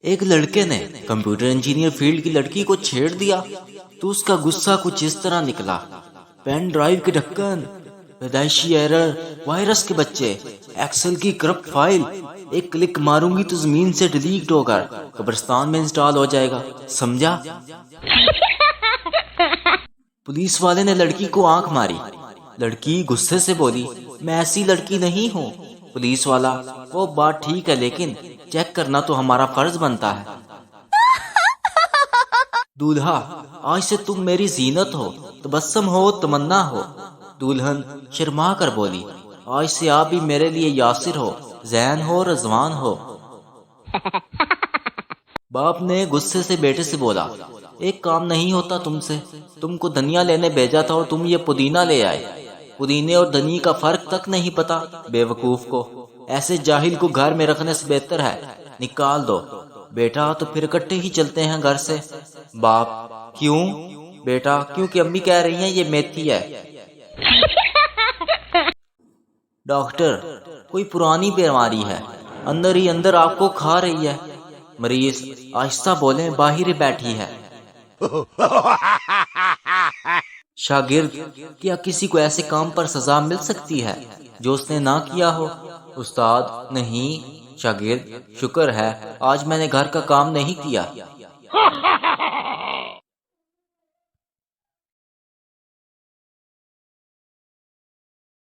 ایک لڑکے نے کمپیوٹر انجینئر فیلڈ کی لڑکی کو چھیڑ دیا تو اس کا غصہ کچھ اس طرح نکلا، پین ڈرائیو کے ڈھکن، پیدائشی ایرر، وائرس کے بچے، ایکسل کی کرپٹ فائل، ایک کلک ماروں گی تو زمین سے ڈیلیٹ ہو کر قبرستان میں انسٹال ہو جائے گا، سمجھا؟ پولیس والے نے لڑکی کو آنکھ ماری، لڑکی غصے سے بولی میں ایسی لڑکی نہیں ہوں۔ پولیس والا وہ بات ٹھیک ہے لیکن چیک کرنا تو ہمارا فرض بنتا ہے۔ دولہا آج سے تم میری زینت ہو، تبسم ہو، تمنا ہو۔ دلہن شرما کر بولی آج سے آپ بھی میرے لیے یاسر ہو، زین ہو، رضوان ہو۔ باپ نے غصے سے بیٹے سے بولا ایک کام نہیں ہوتا تم سے، تم کو دنیا لینے بھیجا تھا اور تم یہ پودینہ لے آئے، پودینے اور دنی کا فرق تک نہیں پتا، بے وقوف کو، ایسے جاہل کو گھر میں رکھنے سے بہتر ہے نکال دو۔ بیٹا تو پھر اکٹھے ہی چلتے ہیں گھر سے۔ باپ کیوں؟ بیٹا کیونکہ امی کہہ رہی ہیں یہ میتھی ہے۔ ڈاکٹر کوئی پرانی بیماری ہے، اندر ہی اندر آپ کو کھا رہی ہے۔ مریض آہستہ بولیں، باہر بیٹھی ہے۔ شاگرد کیا کسی کو ایسے کام پر سزا مل سکتی ہے جو اس نے نہ کیا ہو؟ استاد نہیں۔ شاگرد شکر ہے آج میں نے گھر کا کام نہیں کیا۔